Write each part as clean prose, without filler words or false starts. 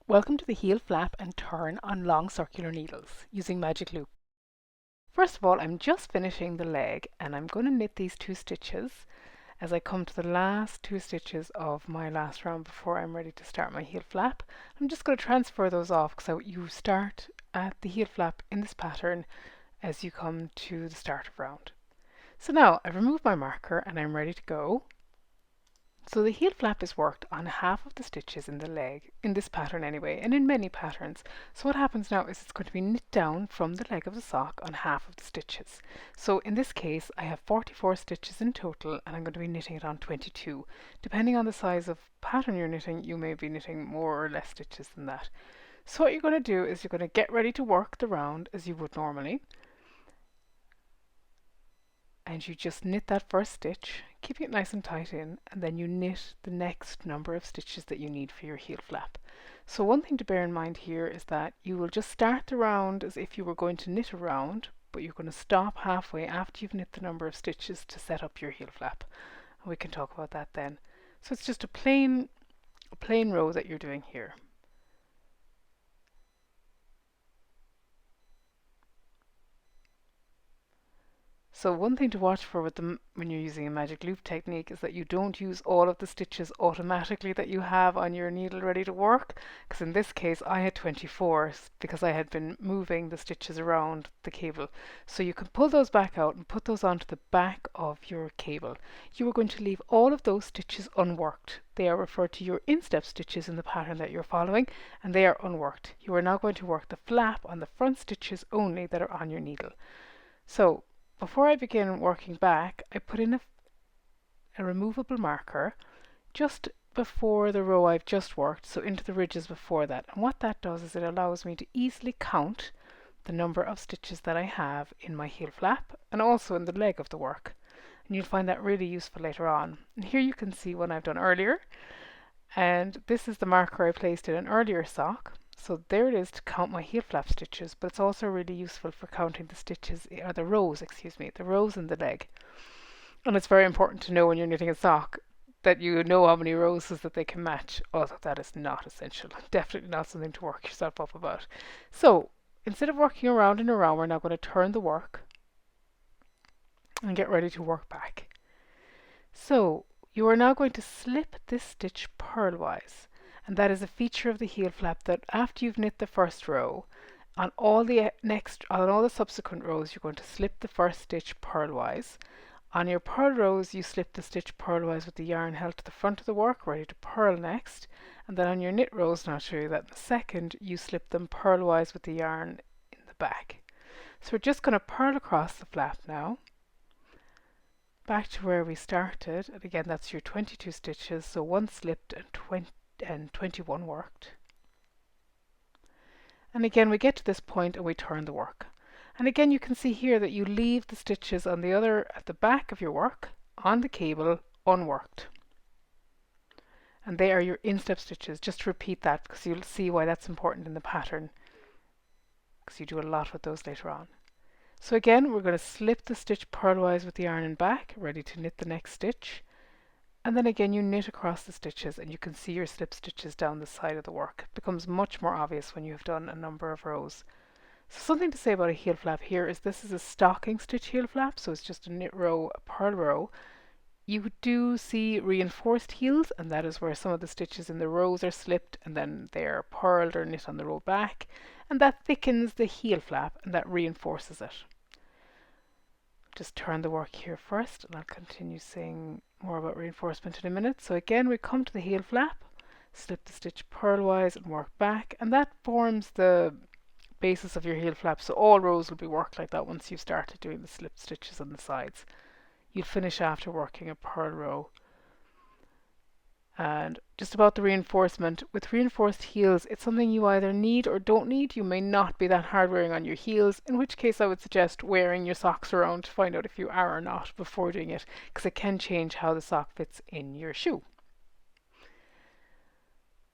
Welcome to the heel flap and turn on long circular needles using magic loop. First of all, I'm just finishing the leg and I'm going to knit these 2 stitches as I come to the last 2 stitches of my last round before I'm ready to start my heel flap. I'm just going to transfer those off because you start at the heel flap in this pattern as you come to the start of round. So now I've removed my marker and I'm ready to go. So the heel flap is worked on half of the stitches in the leg, in this pattern anyway, and in many patterns. So what happens now is it's going to be knit down from the leg of the sock on half of the stitches. So in this case I have 44 stitches in total and I'm going to be knitting it on 22. Depending on the size of pattern you're knitting, you may be knitting more or less stitches than that. So what you're going to do is you're going to get ready to work the round as you would normally. And you just knit that first stitch, keeping it nice and tight in, and then you knit the next number of stitches that you need for your heel flap. So one thing to bear in mind here is that you will just start the round as if you were going to knit a round, but you're going to stop halfway after you've knit the number of stitches to set up your heel flap. And we can talk about that then. So it's just a plain row that you're doing here. So one thing to watch for with them when you're using a magic loop technique is that you don't use all of the stitches automatically that you have on your needle ready to work, because in this case I had 24 because I had been moving the stitches around the cable. So you can pull those back out and put those onto the back of your cable. You are going to leave all of those stitches unworked. They are referred to your instep stitches in the pattern that you're following, and they are unworked. You are now going to work the flap on the front stitches only that are on your needle. So before I begin working back, I put in a removable marker just before the row I've just worked, so into the ridges before that. And what that does is it allows me to easily count the number of stitches that I have in my heel flap and also in the leg of the work. And you'll find that really useful later on. And here you can see one I've done earlier. And this is the marker I placed in an earlier sock. So there it is to count my heel flap stitches, but it's also really useful for counting the stitches, or the rows, excuse me, the rows in the leg. And it's very important to know when you're knitting a sock that you know how many rows so that they can match, although that is not essential. Definitely not something to work yourself up about. So instead of working around and around, we're now going to turn the work and get ready to work back. So you are now going to slip this stitch purlwise. And that is a feature of the heel flap that after you've knit the first row, on all the subsequent rows, you're going to slip the first stitch purlwise. On your purl rows, you slip the stitch purlwise with the yarn held to the front of the work, ready to purl next. And then on your knit rows, and I'll show you that in a second, you slip them purlwise with the yarn in the back. So we're just going to purl across the flap now, back to where we started. And again, that's your 22 stitches, so 1 slipped and 21 worked. And again we get to this point and we turn the work. And again you can see here that you leave the stitches on at the back of your work on the cable unworked. And they are your instep stitches. Just to repeat that because you'll see why that's important in the pattern, because you do a lot with those later on. So again we're going to slip the stitch purlwise with the yarn in back, ready to knit the next stitch. And then again you knit across the stitches and you can see your slip stitches down the side of the work. It becomes much more obvious when you've done a number of rows. So something to say about a heel flap here is this is a stocking stitch heel flap, so it's just a knit row, a purl row. You do see reinforced heels, and that is where some of the stitches in the rows are slipped and then they're purled or knit on the row back, and that thickens the heel flap and that reinforces it. Just turn the work here first and I'll continue saying more about reinforcement in a minute. So again we come to the heel flap, slip the stitch purlwise and work back, and that forms the basis of your heel flap. So all rows will be worked like that once you've started doing the slip stitches on the sides. You'll finish after working a purl row. And just about the reinforcement, with reinforced heels, it's something you either need or don't need. You may not be that hard wearing on your heels, in which case I would suggest wearing your socks around to find out if you are or not before doing it, because it can change how the sock fits in your shoe.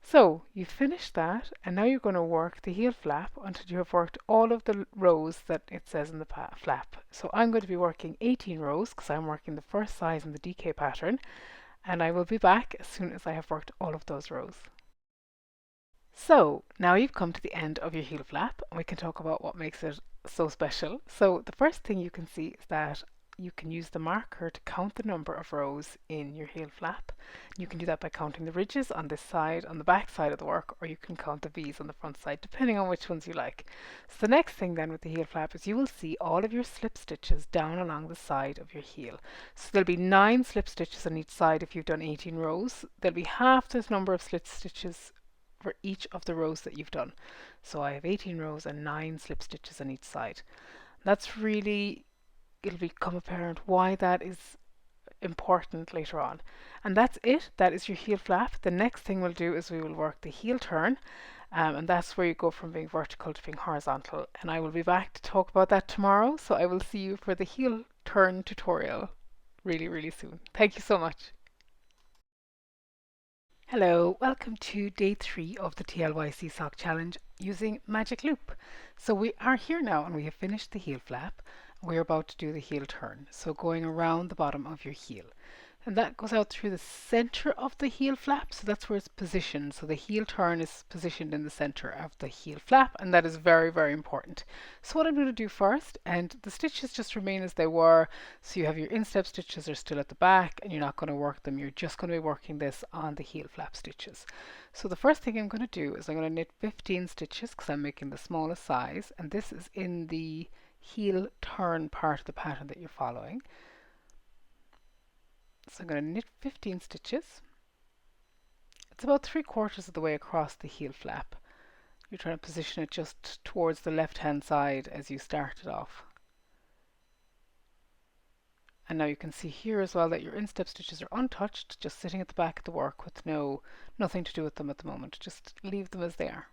So you've finished that, and now you're going to work the heel flap until you have worked all of the rows that it says in the flap. So I'm going to be working 18 rows because I'm working the first size in the DK pattern, and I will be back as soon as I have worked all of those rows. So now you've come to the end of your heel flap and we can talk about what makes it so special. So the first thing you can see is that you can use the marker to count the number of rows in your heel flap. You can do that by counting the ridges on this side, on the back side of the work, or you can count the V's on the front side, depending on which ones you like. So the next thing then with the heel flap is you will see all of your slip stitches down along the side of your heel. So there'll be 9 slip stitches on each side if you've done 18 rows. There'll be half this number of slip stitches for each of the rows that you've done. So I have 18 rows and 9 slip stitches on each side. That's really, it'll become apparent why that is important later on. And that's it. That is your heel flap. The next thing we'll do is we will work the heel turn. And that's where you go from being vertical to being horizontal. And I will be back to talk about that tomorrow. So I will see you for the heel turn tutorial really, really soon. Thank you so much. Hello, welcome to day 3 of the TLYC Sock Challenge using Magic Loop. So we are here now and we have finished the heel flap. We're about to do the heel turn, so going around the bottom of your heel. And that goes out through the center of the heel flap, so that's where it's positioned. So the heel turn is positioned in the center of the heel flap, and that is very, very important. So what I'm going to do first, and the stitches just remain as they were, so you have your instep stitches are still at the back, and you're not going to work them, you're just going to be working this on the heel flap stitches. So the first thing I'm going to do is I'm going to knit 15 stitches, because I'm making the smallest size, and this is in the heel turn part of the pattern that you're following. So I'm going to knit 15 stitches. It's about 3/4 of the way across the heel flap. You're trying to position it just towards the left hand side as you started off. And now you can see here as well that your instep stitches are untouched, just sitting at the back of the work with nothing to do with them at the moment. Just leave them as they are.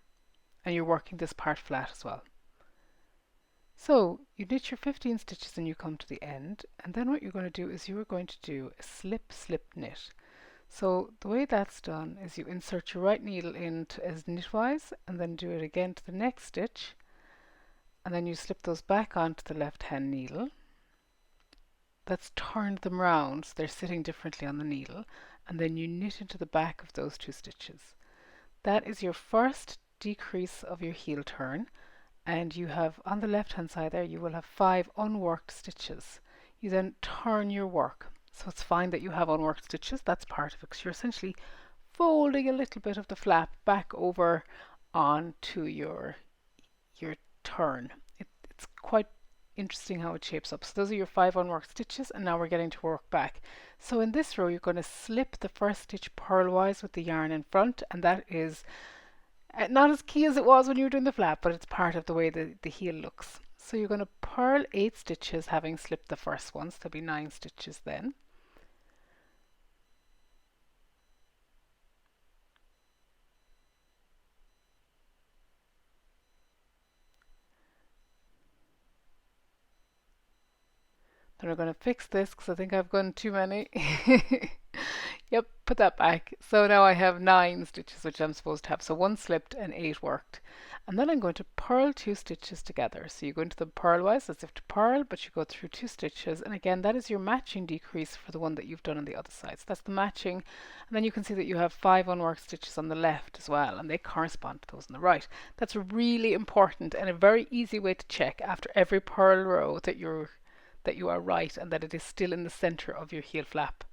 And you're working this part flat as well. So you knit your 15 stitches and you come to the end, and then what you're going to do is you are going to do a slip slip knit. So the way that's done is you insert your right needle into as knitwise and then do it again to the next stitch, and then you slip those back onto the left hand needle. That's turned them round so they're sitting differently on the needle, and then you knit into the back of those 2 stitches. That is your first decrease of your heel turn. And you have on the left hand side there you will have 5 unworked stitches. You then turn your work, so it's fine that you have unworked stitches, that's part of it, because you're essentially folding a little bit of the flap back over onto your turn. It's quite interesting how it shapes up. So those are your 5 unworked stitches, and now we're getting to work back. So in this row you're going to slip the first stitch purlwise with the yarn in front, and that is not as key as it was when you were doing the flap, but it's part of the way the heel looks. So you're going to purl 8 stitches having slipped the first one, so there'll be 9 stitches then. Then we're going to fix this because I think I've gone too many. Yep, put that back. So now I have 9 stitches, which I'm supposed to have. So 1 slipped and 8 worked. And then I'm going to purl 2 stitches together. So you go into the purlwise as if to purl, but you go through 2 stitches. And again, that is your matching decrease for the one that you've done on the other side. So that's the matching. And then you can see that you have 5 unworked stitches on the left as well, and they correspond to those on the right. That's really important and a very easy way to check after every purl row that you are right and that it is still in the center of your heel flap.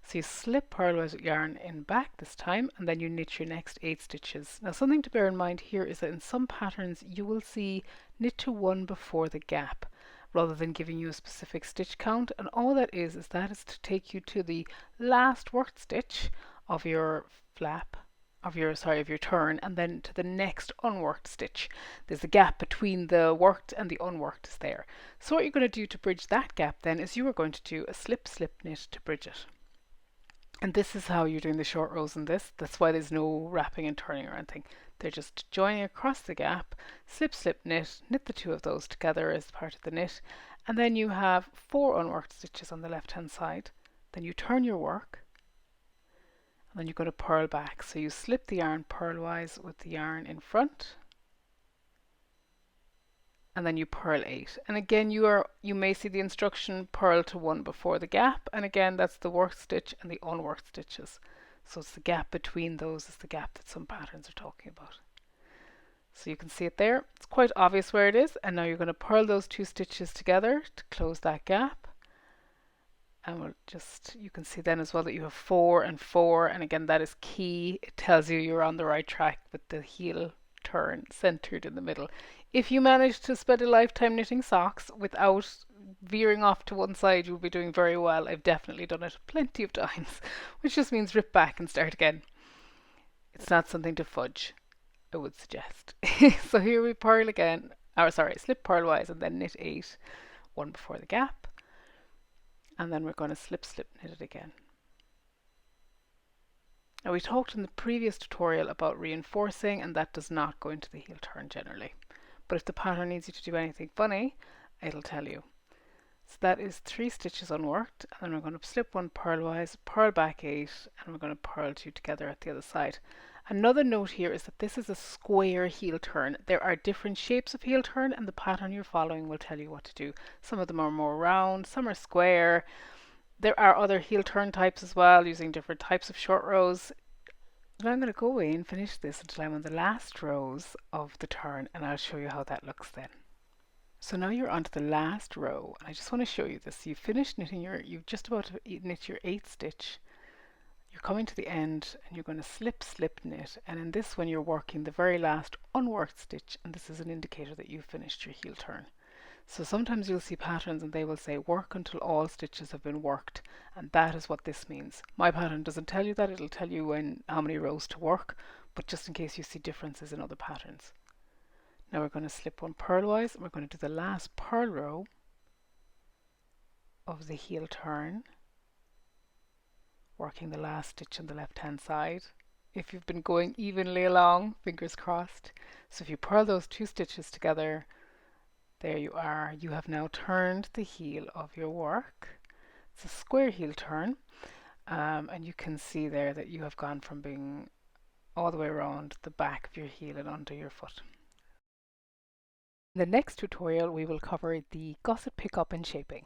So you slip purlwise with yarn in back this time, and then you knit your next 8 stitches. Now something to bear in mind here is that in some patterns you will see knit to 1 before the gap rather than giving you a specific stitch count, and all that is that is to take you to the last worked stitch of your flap of your turn, and then to the next unworked stitch. There's a gap between the worked and the unworked is there. So what you're going to do to bridge that gap then is you are going to do a slip slip knit to bridge it. And this is how you're doing the short rows in this. That's why there's no wrapping and turning or anything. They're just joining across the gap, slip slip knit, knit the 2 of those together as part of the knit, and then you have 4 unworked stitches on the left hand side. Then you turn your work, and then you're going to purl back. So you slip the yarn purlwise with the yarn in front, and then you purl 8. And again you may see the instruction purl to 1 before the gap, and again that's the worked stitch and the unworked stitches. So it's the gap between those is the gap that some patterns are talking about. So you can see it there. It's quite obvious where it is. And now you're going to purl those 2 stitches together to close that gap. And we'll just, you can see then as well that you have 4 and 4. And again, that is key. It tells you you're on the right track with the heel turn centered in the middle. If you manage to spend a lifetime knitting socks without veering off to one side, you'll be doing very well. I've definitely done it plenty of times, which just means rip back and start again. It's not something to fudge, I would suggest. So here we purl again, or sorry, slip purlwise and then knit 8, 1 before the gap, and then we're going to slip knit it again. Now we talked in the previous tutorial about reinforcing, and that does not go into the heel turn generally. But if the pattern needs you to do anything funny, it'll tell you. So that is 3 stitches unworked, and then we're going to slip 1 purlwise, purl back 8, and we're going to purl 2 together at the other side. Another note here is that this is a square heel turn. There are different shapes of heel turn, and the pattern you're following will tell you what to do. Some of them are more round, some are square. There are other heel turn types as well, using different types of short rows. And I'm going to go away and finish this until I'm on the last rows of the turn, and I'll show you how that looks then. So now you're onto the last row, and I just want to show you this. You've finished knitting you've just about to knit your 8th stitch. You're coming to the end, and you're going to slip knit, and in this one you're working the very last unworked stitch, and this is an indicator that you've finished your heel turn. So sometimes you'll see patterns and they will say work until all stitches have been worked, and that is what this means. My pattern doesn't tell you that, it'll tell you how many rows to work, but just in case you see differences in other patterns. Now we're going to slip 1 purlwise, and we're going to do the last purl row of the heel turn, working the last stitch on the left hand side. If you've been going evenly along, fingers crossed. So if you purl those 2 stitches together, there you are. You have now turned the heel of your work. It's a square heel turn, and you can see there that you have gone from being all the way around the back of your heel and under your foot. In the next tutorial we will cover the gusset pickup and shaping.